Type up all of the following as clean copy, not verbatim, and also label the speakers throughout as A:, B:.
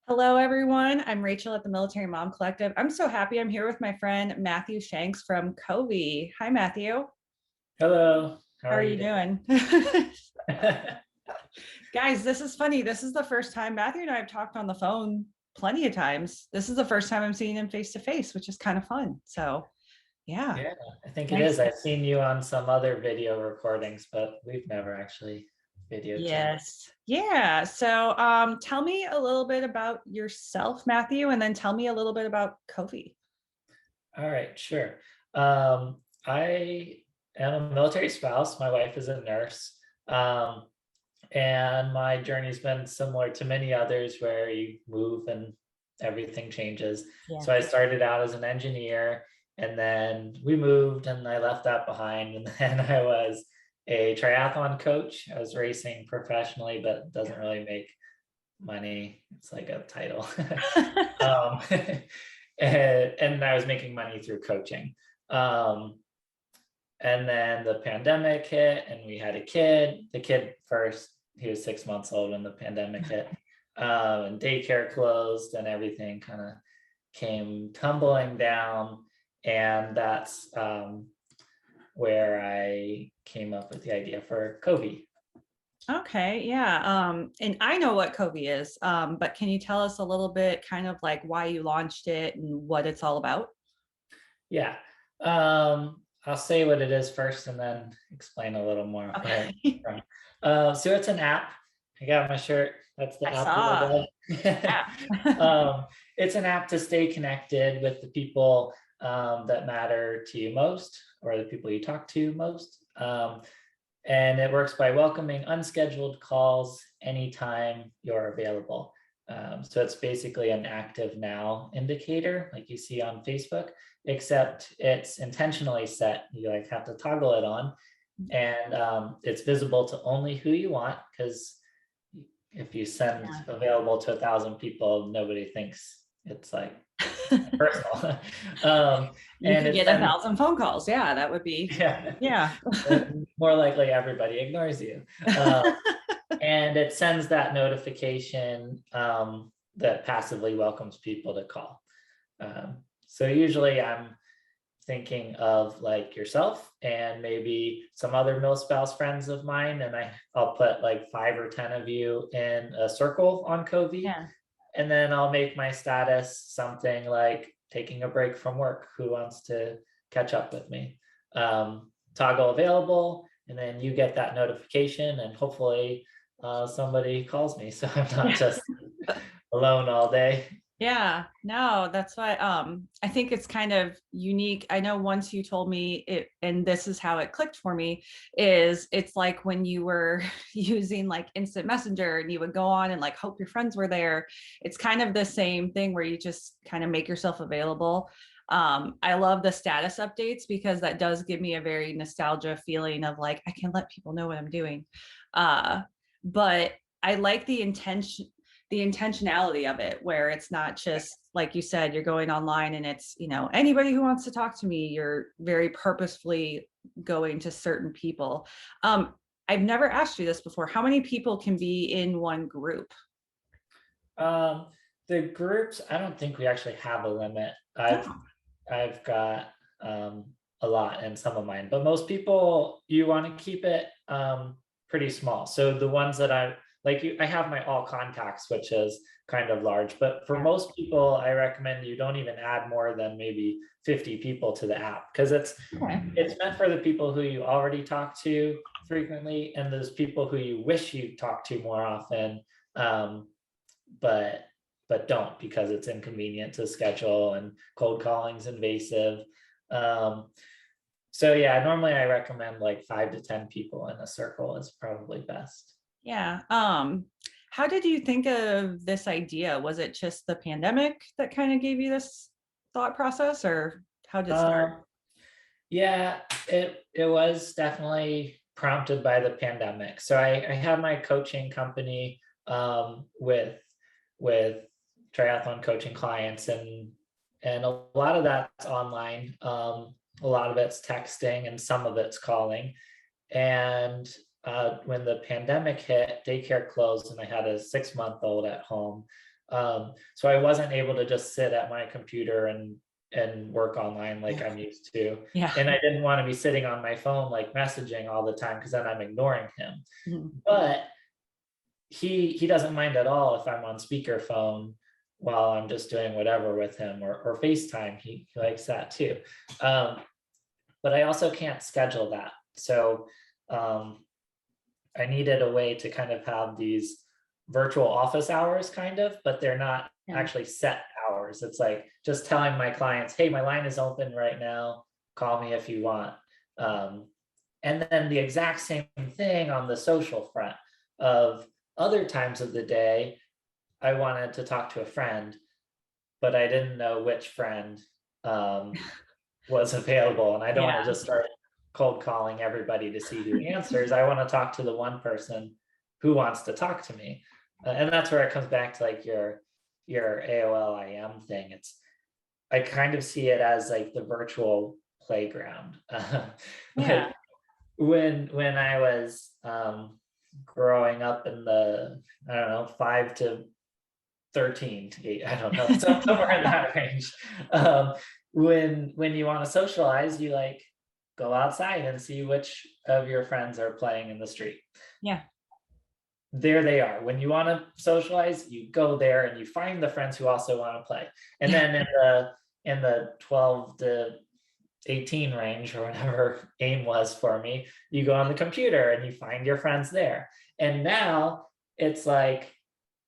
A: Hello, everyone. I'm Rachel at the Military Mom Collective. I'm so happy I'm here with my friend Matthew Shanks from Kovii. Hi, Matthew.
B: Hello, how
A: How are
B: are
A: you
B: you
A: doing?
B: doing?
A: Guys, this is funny. This is the first time Matthew and I have talked on the phone plenty of times. This is the first time I'm seeing him face to face, which is kind of fun. So, yeah,
B: Yeah, I think it
A: nice.
B: is. I've seen you on some other video recordings, but we've never actually video chat.
A: Yes. Yeah. So, tell me a little bit about yourself, Matthew, and then tell me a little bit about Kovii.
B: All right, sure. I am a military spouse. My wife is a nurse. Um, and my journey's been similar to many others where you move and everything changes.
A: Yeah.
B: So I started out as an engineer, and then we moved and I left that behind. And then I was a triathlon coach. I was racing professionally, but doesn't really make money. It's like a title. um, and I was making money through coaching. Um, and then the pandemic hit and we had a kid. The kid first, he was 6 months old when the pandemic hit. And daycare closed and everything kind of came tumbling down. And that's where I came up with the idea for Kovii.
A: Okay, yeah. And I know what Kovii is, but can you tell us a little bit kind of like why you launched it and what it's all about?
B: Yeah. I'll say what it is first and then explain a little more where it came
A: Okay.
B: from. So it's an app. I got my shirt. That's the
A: I
B: app you
A: saw.
B: love.
A: Yeah.
B: It's an app to stay connected with the people that matter to you most, or the people you talk to most. And it works by welcoming unscheduled calls anytime you're available. So it's basically an active now indicator like you see on Facebook, except it's intentionally set. You like have to toggle it on, and it's visible to only who you want, because if you send
A: Yeah.
B: available to 1,000 people, nobody thinks it's like personal. um,
A: You
B: and
A: could
B: it
A: get a
B: sends,
A: thousand phone calls. Yeah, that would be,
B: yeah,
A: yeah.
B: more likely everybody ignores you. And it sends that notification that passively welcomes people to call. So usually I'm thinking of like yourself and maybe some other mill spouse friends of mine, and I'll put like 5 or 10 of you in a circle on Kovii,
A: Yeah.
B: and then I'll make my status something like taking a break from work. Who wants to catch up with me? Toggle available, and then you get that notification, and hopefully somebody calls me so I'm not
A: Yeah.
B: just alone all day.
A: Yeah, no, that's why I think it's kind of unique. I know once you told me it, and this is how it clicked for me, is it's like when you were using like instant messenger and you would go on and like hope your friends were there. It's kind of the same thing where you just kind of make yourself available. I love the status updates because that does give me a very nostalgia feeling of like I can let people know what I'm doing. Uh, but I like the intentionality of it where it's not just like you said you're going online and it's anybody who wants to talk to me. You're very purposefully going to certain people. I've never asked you this before. How many people can be in one group?
B: Um, the groups, I don't think we actually have a limit. I've
A: Oh,
B: I've got a lot in some of mine, but most people, you want to keep it pretty small. So the ones that I like, I have my all contacts, which is kind of large, but for
A: yeah.
B: most people, I recommend you don't even add more than maybe 50 people to the app, because
A: Okay.
B: it's meant for the people who you already talk to frequently and those people who you wish you talked to more often. Um, but don't, because it's inconvenient to schedule and cold calling's invasive. Um, so yeah, normally I recommend like 5 to 10 people in a circle is probably best.
A: Yeah. How did you think of this idea? Was it just the pandemic that kind of gave you this thought process, or how did it start?
B: Um, yeah, it was definitely prompted by the pandemic. So I have my coaching company with triathlon coaching clients, and a lot of that's online. A lot of it's texting and some of it's calling. And when the pandemic hit, daycare closed, and I had a 6 month old at home. So I wasn't able to just sit at my computer and work online like I'm used to.
A: Yeah.
B: And I didn't want to be sitting on my phone like messaging all the time, because then I'm ignoring him.
A: Mhm.
B: But he doesn't mind at all if I'm on speakerphone while I'm just doing whatever with him, or FaceTime. He likes that too. But I also can't schedule that. So I needed a way to kind of have these virtual office hours kind of, but they're not
A: Yeah.
B: actually set hours. It's like just telling my clients, hey, my line is open right now, call me if you want. And then the exact same thing on the social front of other times of the day, I wanted to talk to a friend, but I didn't know which friend was available. And I don't want to
A: Yeah.
B: just start cold calling everybody to see who answers. I want to talk to the one person who wants to talk to me. And that's where it comes back to like your AOL IM thing. I kind of see it as like the virtual playground.
A: Yeah.
B: Like when I was growing up in the, I don't know, 5 to 13 to 8, I don't know, somewhere in that range. When you want to socialize, you like go outside and see which of your friends are playing in the street.
A: Yeah.
B: There they are. When you want to socialize, you go there and you find the friends who also want to play. And
A: Yeah.
B: then in the 12 to 18 range, or whatever AIM was for me, you go on the computer and you find your friends there. And now it's like,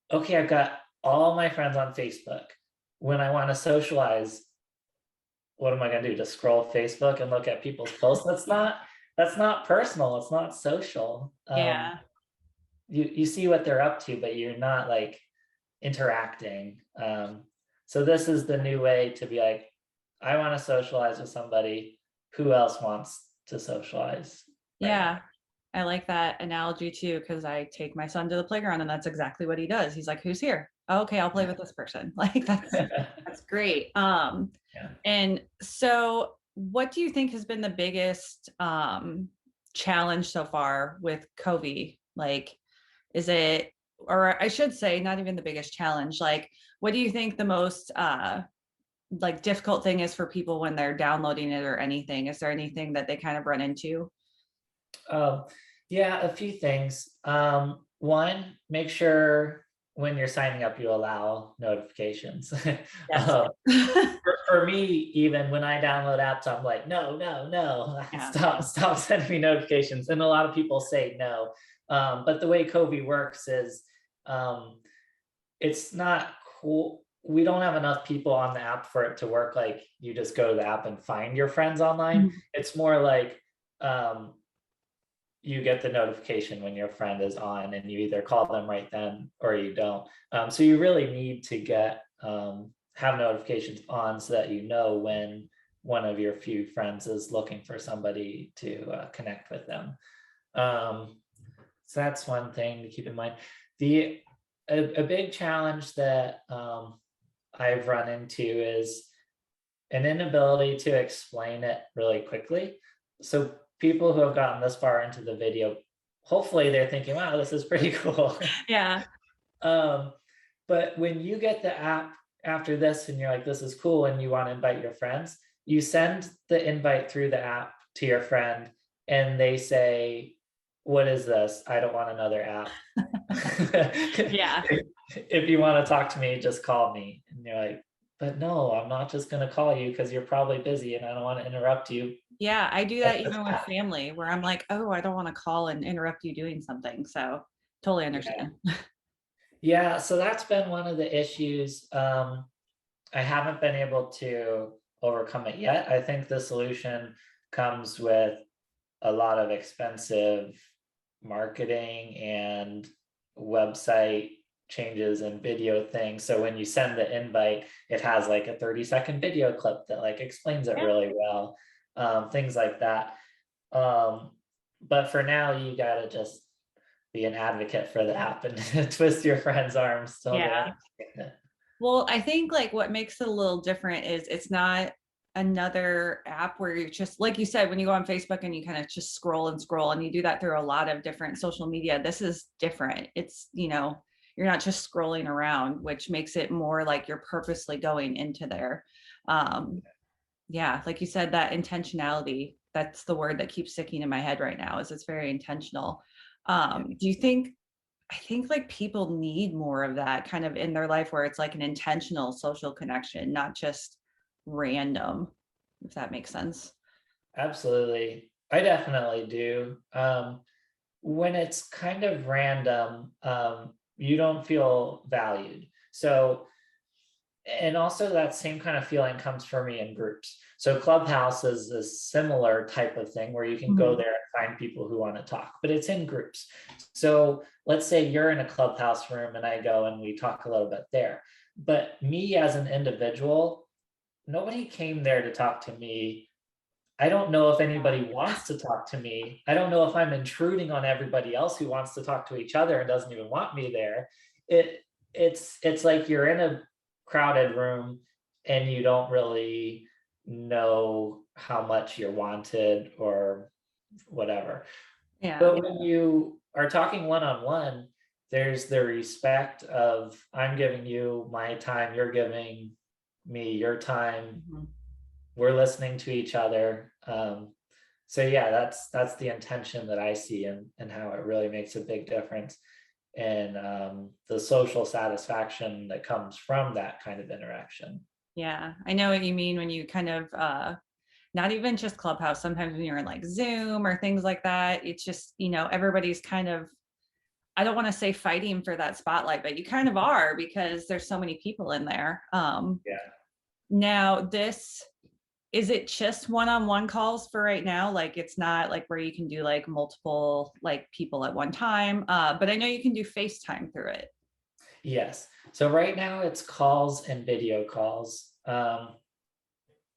B: okay, I've got all my friends on Facebook. When I want to socialize, what am I going to do? Just scroll Facebook and look at people's posts? That's not personal. It's not social.
A: Yeah.
B: You see what they're up to, but you're not like interacting. So this is the new way to be like, I want to socialize with somebody. Who else wants to socialize right now?
A: Yeah. I like that analogy too, because I take my son to the playground and that's exactly what he does. He's like, who's here? Oh, okay, I'll play with this person. Like that's great.
B: Yeah.
A: And so what do you think has been the biggest challenge so far with Kovii? Like, is it, or I should say, not even the biggest challenge, like what do you think the most like difficult thing is for people when they're downloading it or anything? Is there anything that they kind of run into?
B: Um, yeah, a few things. One, make sure when you're signing up, you allow notifications.
A: Yes.
B: For me, even when I download apps, I'm like, no, no, no,
A: Yeah.
B: stop sending me notifications. And a lot of people say no. But the way Kovii works is um, it's not cool. We don't have enough people on the app for it to work like you just go to the app and find your friends online.
A: Mhm.
B: It's more like you get the notification when your friend is on, and you either call them right then or you don't. So you really need to get have notifications on so that you know when one of your few friends is looking for somebody to connect with them. So that's one thing to keep in mind. A big challenge that I've run into is an inability to explain it really quickly. So people who have gotten this far into the video, hopefully they're thinking, wow, this is pretty cool.
A: Yeah.
B: But when you get the app after this and you're like, this is cool, and you want to invite your friends, you send the invite through the app to your friend and they say, what is this? I don't want another app.
A: Yeah.
B: If you want to talk to me, just call me. And you're like, but no, I'm not just going to call you because you're probably busy and I don't want to interrupt you.
A: Yeah, I do that even with family where I'm like, oh, I don't want to call and interrupt you doing something. So totally understand.
B: Yeah, so that's been one of the issues. I haven't been able to overcome it yet. I think the solution comes with a lot of expensive marketing and website changes and video things. So when you send the invite, it has like a 30-second video clip that like explains it
A: Yeah.
B: really well. Things like that. But for now, you gotta just be an advocate for the app and twist your friend's arms till they
A: Yeah.
B: understand it.
A: Well, I think like what makes it a little different is it's not another app where you're just like you said, when you go on Facebook and you kind of just scroll and scroll and you do that through a lot of different social media. This is different. It's, you're not just scrolling around, which makes it more like you're purposely going into there. Yeah, like you said, that intentionality, that's the word that keeps sticking in my head right now, is it's very intentional. Do you think, I think like people need more of that kind of in their life where it's like an intentional social connection, not just random, if that makes sense.
B: Absolutely. I definitely do. When it's kind of random, you don't feel valued. So, and also that same kind of feeling comes for me in groups. So Clubhouse is a similar type of thing where you can go
A: Mhm.
B: there and find people who want to talk, but it's in groups. So let's say you're in a Clubhouse room and I go and we talk a little bit there. But me as an individual, nobody came there to talk to me. I don't know if anybody wants to talk to me. I don't know if I'm intruding on everybody else who wants to talk to each other and doesn't even want me there. It it's like you're in a crowded room and you don't really know how much you're wanted or whatever.
A: Yeah.
B: But when you are talking one-on-one, there's the respect of I'm giving you my time, you're giving me your time,
A: Mhm.
B: we're listening to each other. So yeah, that's the intention that I see, and how it really makes a big difference in the social satisfaction that comes from that kind of interaction.
A: Yeah, I know what you mean when you kind of not even just Clubhouse, sometimes when you're in like Zoom or things like that, it's just, everybody's kind of, I don't want to say fighting for that spotlight, but you kind of are because there's so many people in there.
B: Yeah.
A: Now this, is it just one-on-one calls for right now? Like it's not like where you can do like multiple like people at one time. But I know you can do FaceTime through it.
B: Yes. So right now it's calls and video calls.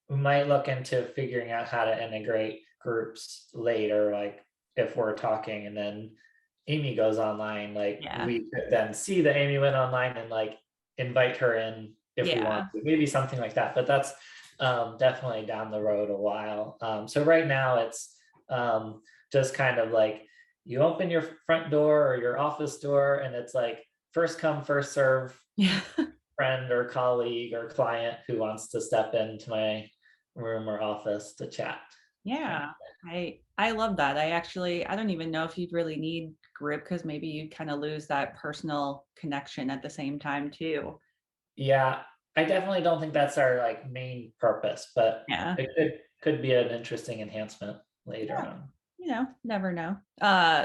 B: We might look into figuring out how to integrate groups later, like if we're talking and then Amy goes online, like
A: Yeah.
B: we could then see that Amy went online and like invite her in if we want
A: Yeah.
B: to, maybe something like that. But that's definitely down the road a while. So right now it's just kind of like you open your front door or your office door and it's like first come, first serve,
A: Yeah.
B: friend or colleague or client who wants to step into my room or office to chat. Kind of.
A: Yeah. I love that. I don't even know if you'd really need group because maybe you'd kind of lose that personal connection at the same time too.
B: Yeah, I definitely don't think that's our like main purpose, but
A: Yeah.
B: it could be an interesting enhancement later on.
A: Never know.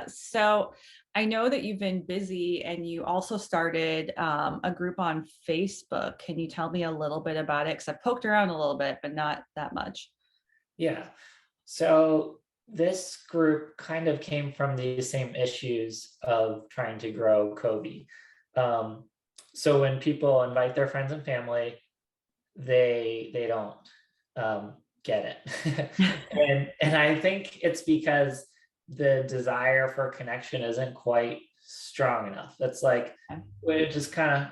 A: So I know that you've been busy and you also started a group on Facebook. Can you tell me a little bit about it? Because I've poked around a little bit, but not that much.
B: Yeah. So this group kind of came from the same issues of trying to grow Kovii. Um, so when people invite their friends and family, they don't get it. And I think it's because the desire for connection isn't quite strong enough. It's like, which is kind of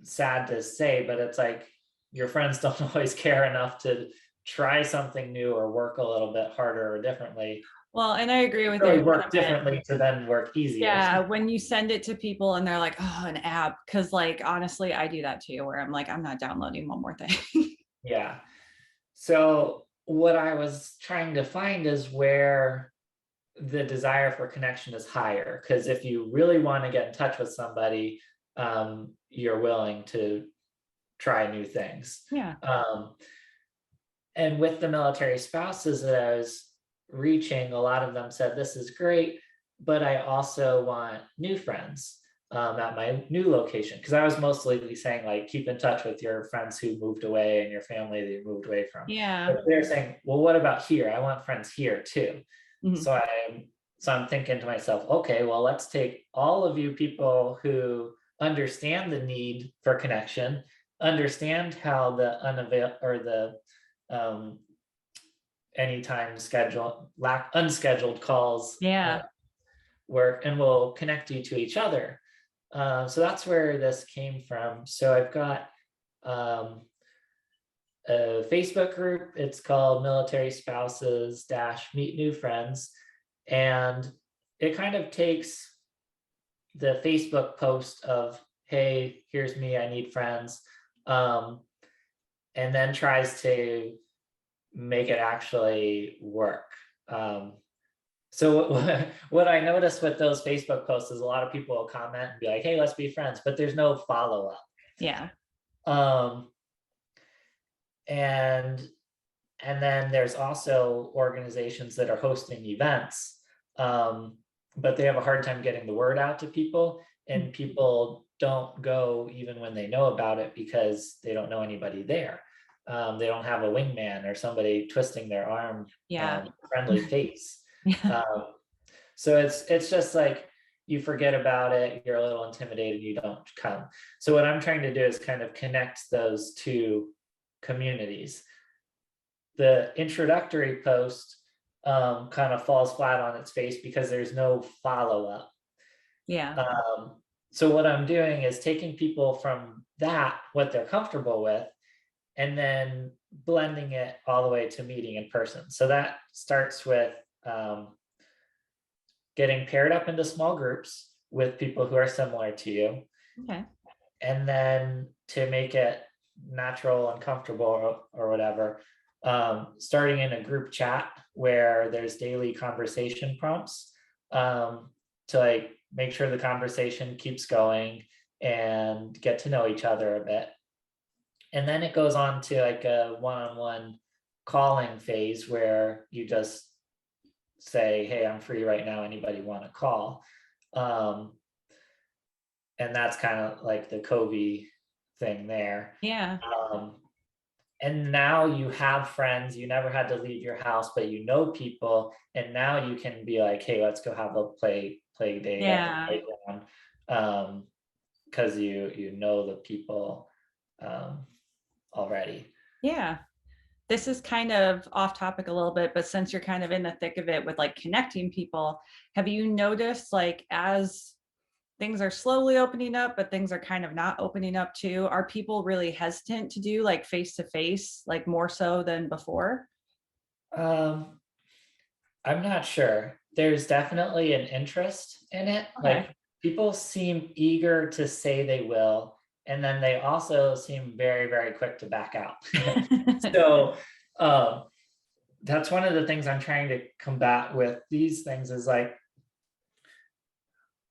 B: sad to say, but it's like your friends don't always care enough to try something new or work a little bit harder or differently.
A: Well, and I agree with your
B: Really work
A: sentiment.
B: differently to then work easier.
A: Yeah, when you send it to people and they're like, oh, an app. Cause like honestly, I do that too, where I'm like, I'm not downloading one more thing.
B: Yeah. So what I was trying to find is where the desire for connection is higher. Because if you really want to get in touch with somebody, you're willing to try new things.
A: Yeah.
B: Um, and with the military spouses that I was reaching, a lot of them said, this is great, but I also want new friends at my new location. Because I was mostly saying, like, keep in touch with your friends who moved away and your family that you moved away from.
A: Yeah.
B: But they're saying, well, what about here? I want friends here too.
A: Mhm.
B: So I'm thinking to myself, okay, well, let's take all of you people who understand the need for connection, understand how the unavail or the um, anytime schedule unscheduled calls
A: Yeah.
B: work, and we'll connect you to each other. So that's where this came from. So I've got um, a Facebook group. It's called Military Spouses Dash Meet New Friends, and it kind of takes the Facebook post of hey, here's me, I need friends. And then tries to make it actually work. So what I noticed with those Facebook posts is a lot of people will comment and be like, hey, let's be friends, but there's no follow-up.
A: Yeah.
B: Um, and then there's also organizations that are hosting events, but they have a hard time getting the word out to people, and people don't go even when they know about it because they don't know anybody there. They don't have a wingman or somebody twisting their arm,
A: Yeah.
B: friendly face.
A: Yeah.
B: So it's just like you forget about it, you're a little intimidated, you don't come. So what I'm trying to do is kind of connect those two communities. The introductory post kind of falls flat on its face because there's no follow-up.
A: Yeah.
B: So what I'm doing is taking people from that, what they're comfortable with, and then blending it all the way to meeting in person. So that starts with getting paired up into small groups with people who are similar to you.
A: Okay.
B: And then to make it natural and comfortable or whatever, starting in a group chat where there's daily conversation prompts, to like make sure the conversation keeps going and get to know each other a bit. And then it goes on to like a one-on-one calling phase where you just say, hey, I'm free right now, anybody want to call? And that's kind of like the Kovii thing there.
A: Yeah.
B: And now you have friends, you never had to leave your house, but you know people, and now you can be like, hey, let's go have a play date at the
A: Yeah.
B: playground, because you know the people already.
A: Yeah. This is kind of off topic a little bit, but since you're kind of in the thick of it with like connecting people, have you noticed like as things are slowly opening up, but things are kind of not opening up too, are people really hesitant to do like face to face, like more so than before?
B: Um, I'm not sure. There's definitely an interest in it.
A: Okay.
B: Like people seem eager to say they will, and then they also seem very, very quick to back out. So um, that's one of the things I'm trying to combat with these things is like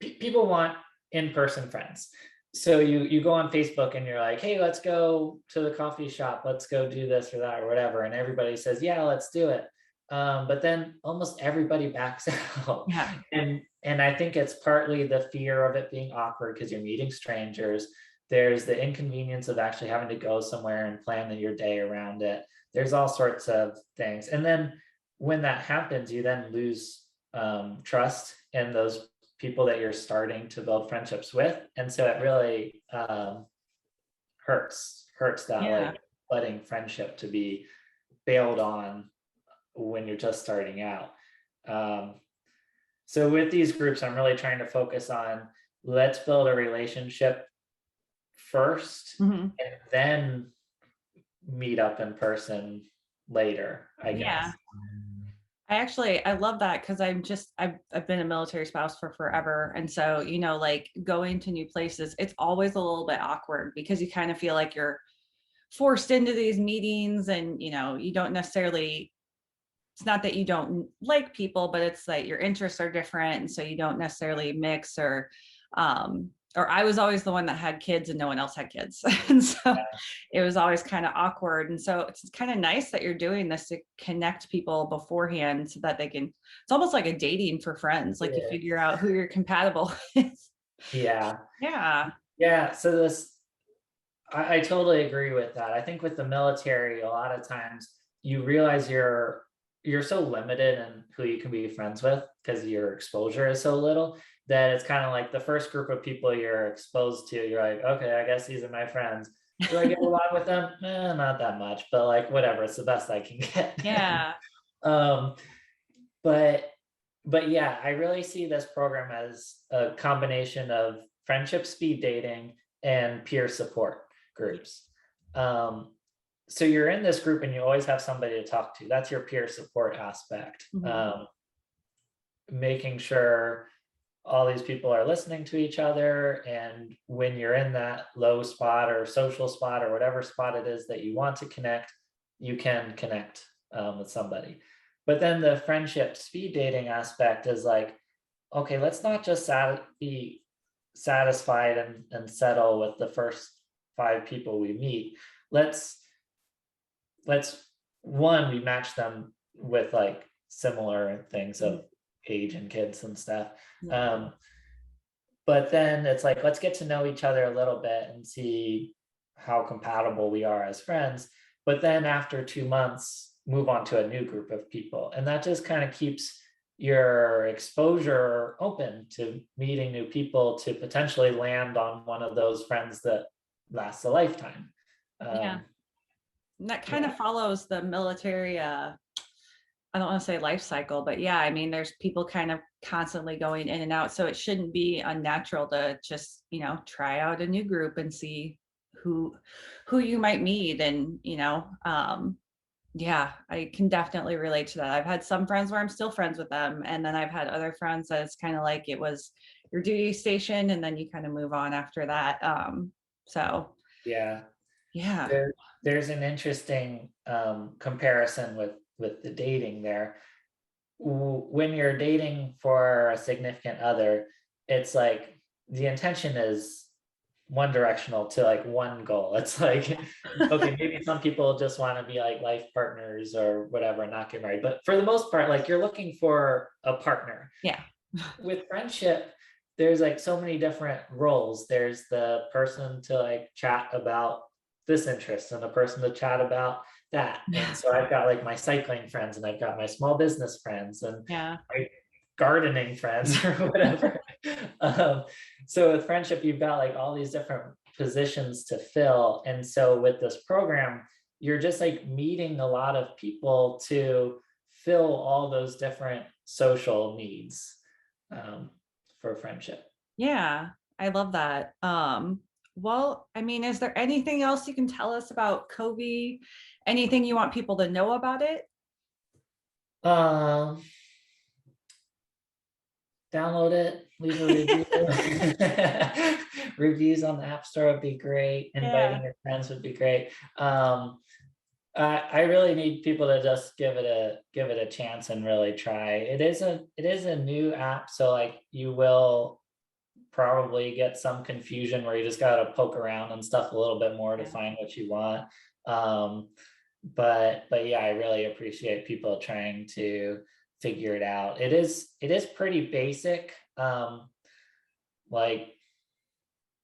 B: people want in-person friends. So you go on Facebook and you're like, hey, let's go to the coffee shop, let's go do this or that or whatever, and everybody says, yeah, let's do it. But then almost everybody backs out.
A: Yeah.
B: And I think it's partly the fear of it being awkward because you're meeting strangers. There's the inconvenience of actually having to go somewhere and plan your day around it. There's all sorts of things. And then when that happens, you then lose trust in those people that you're starting to build friendships with. And so it really hurts that
A: Yeah.
B: like budding friendship to be bailed on when you're just starting out. So with these groups, I'm really trying to focus on let's build a relationship first,
A: Mhm.
B: and then meet up in person later, I
A: Yeah.
B: guess.
A: I love that because I've been a military spouse for forever. And so, you know, like going to new places, it's always a little bit awkward because you kind of feel like you're forced into these meetings and, you know, you don't necessarily, it's not that you don't like people, but it's like your interests are different. And so you don't necessarily mix or I was always the one that had kids and no one else had kids. And so it was always kind of awkward. And so it's kind of nice that you're doing this to connect people beforehand so that they can, it's almost like a dating for friends. Like you
B: Yeah.
A: figure out who you're compatible with.
B: Yeah.
A: Yeah.
B: Yeah. So I totally agree with that. I think with the military, a lot of times you realize you're so limited in who you can be friends with because your exposure is so little that it's kind of like the first group of people you're exposed to, you're like, okay, I guess these are my friends. Do I get along with them? Not that much, but like whatever, it's the best I can get.
A: Yeah.
B: um, but yeah, I really see this program as a combination of friendship speed dating and peer support groups. So you're in this group and you always have somebody to talk to. That's your peer support aspect.
A: Mhm.
B: Making sure all these people are listening to each other. And when you're in that low spot or social spot or whatever spot it is that you want to connect, you can connect with somebody. But then the friendship speed dating aspect is like, okay, let's not just be satisfied and settle with the first 5 people we meet. Let's one, we match them with like similar things of age and kids and stuff.
A: Yeah.
B: But then it's like, let's get to know each other a little bit and see how compatible we are as friends. But then after 2 months, move on to a new group of people. And that just kind of keeps your exposure open to meeting new people, to potentially land on one of those friends that lasts a lifetime.
A: Yeah. And that kind
B: Yeah.
A: of follows the military, I don't want to say life cycle, but yeah, I mean, there's people kind of constantly going in and out. So it shouldn't be unnatural to just, try out a new group and see who you might meet. And, yeah, I can definitely relate to that. I've had some friends where I'm still friends with them. And then I've had other friends that it's kind of like it was your duty station and then you kind of move on after that. So
B: Yeah.
A: yeah.
B: There's an interesting comparison with the dating there. When you're dating for a significant other, it's like the intention is one directional to like one goal. It's like, okay, maybe some people just want to be like life partners or whatever and not get married. But for the most part, like you're looking for a partner.
A: Yeah.
B: With friendship, there's like so many different roles. There's the person to like chat about this interest and the person to chat about that. And so I've got like my cycling friends and I've got my small business friends and
A: Yeah.
B: my gardening friends or whatever. So with friendship, you've got like all these different positions to fill. And so with this program, you're just like meeting a lot of people to fill all those different social needs for friendship.
A: Yeah, I love that. Well, I mean, is there anything else you can tell us about Kovii? Anything you want people to know about it?
B: Um, Download it, leave a review. Reviews on the App Store would be great.
A: Yeah.
B: Inviting your friends would be great. I really need people to just give it a chance and really try. It is a new app, so like you will probably get some confusion where you just got to poke around and stuff a little bit more to
A: Yeah.
B: find what you want. Um, but yeah, I really appreciate people trying to figure it out. It is pretty basic. Like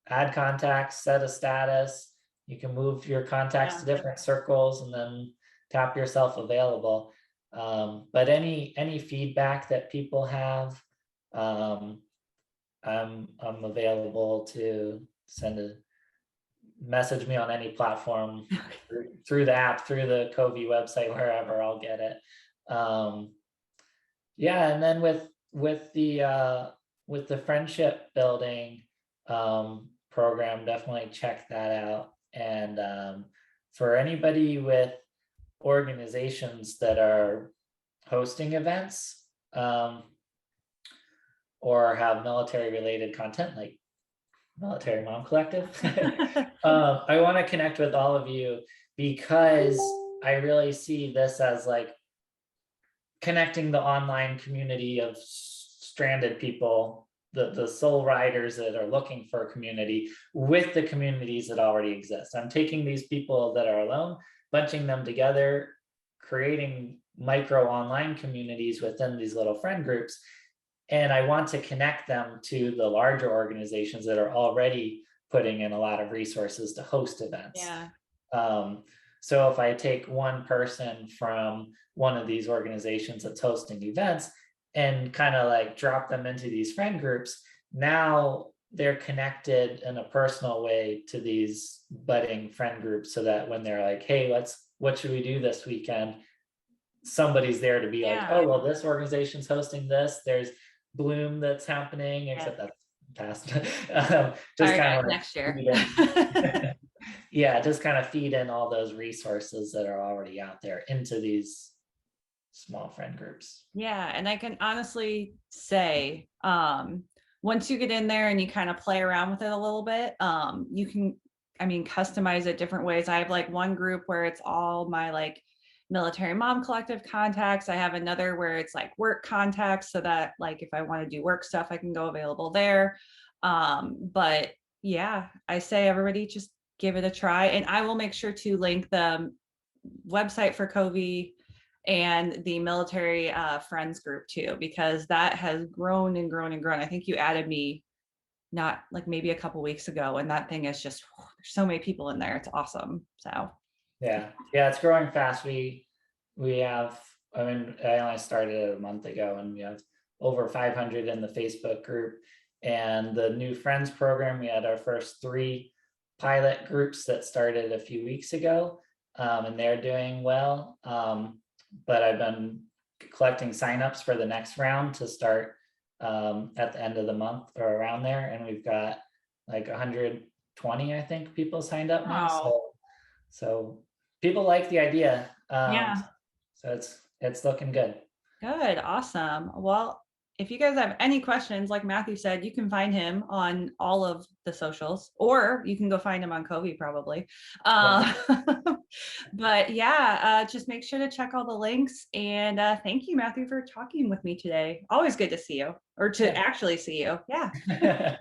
B: add contacts, set a status. You can move your contacts
A: Yeah.
B: to different circles and then tap yourself available. But any feedback that people have, um, I'm available to message me on any platform through the app, through the Kovii website, wherever. I'll get it. Yeah, and then with the friendship building program, definitely check that out. And for anybody with organizations that are hosting events or have military related content like Military Mom Collective, I want to connect with all of you because I really see this as like connecting the online community of stranded people, the soul riders that are looking for a community, with the communities that already exist. I'm taking these people that are alone, bunching them together, creating micro online communities within these little friend groups. And I want to connect them to the larger organizations that are already putting in a lot of resources to host events.
A: Yeah.
B: Um, so if I take one person from one of these organizations that's hosting events and kind of like drop them into these friend groups, now they're connected in a personal way to these budding friend groups, so that when they're like, hey, what should we do this weekend? Somebody's there to be like,
A: Yeah.
B: oh, well, this organization's hosting this. There's Bloom that's happening,
A: Yeah.
B: except that's past.
A: All
B: Just
A: right,
B: kind of
A: next year.
B: like yeah, just kind of feed in all those resources that are already out there into these small friend groups.
A: Yeah, and I can honestly say, once you get in there and you kind of play around with it a little bit, you can, I mean, customize it different ways. I have like one group where it's all my like military mom collective contacts. I have another where it's like work contacts so that like if I want to do work stuff, I can go available there. But yeah, I say everybody just give it a try, and I will make sure to link the website for Kovii and the military friends group too, because that has grown and grown and grown. I think you added me not like maybe a couple weeks ago, and that thing is just there's so many people in there. It's awesome. So
B: Yeah, it's growing fast. We have, I mean, I only started it a month ago, and we have over 500 in the Facebook group. And the new Friends program, we had our first 3 pilot groups that started a few weeks ago, and they're doing well. But I've been collecting signups for the next round to start at the end of the month or around there, and we've got like 120, I think, people signed up now.
A: oh
B: So people like the idea.
A: yeah,
B: So it's looking good.
A: good, awesome. Well, if you guys have any questions, like Matthew said, you can find him on all of the socials, or you can go find him on Kovii probably.
B: Yeah.
A: Uh, but yeah, just make sure to check all the links. And thank you, Matthew, for talking with me today. Always good to see you, or to
B: Yeah.
A: actually see you. Yeah.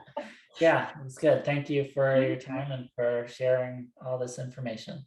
B: Yeah, it's good. Thank you for your time and for sharing all this information.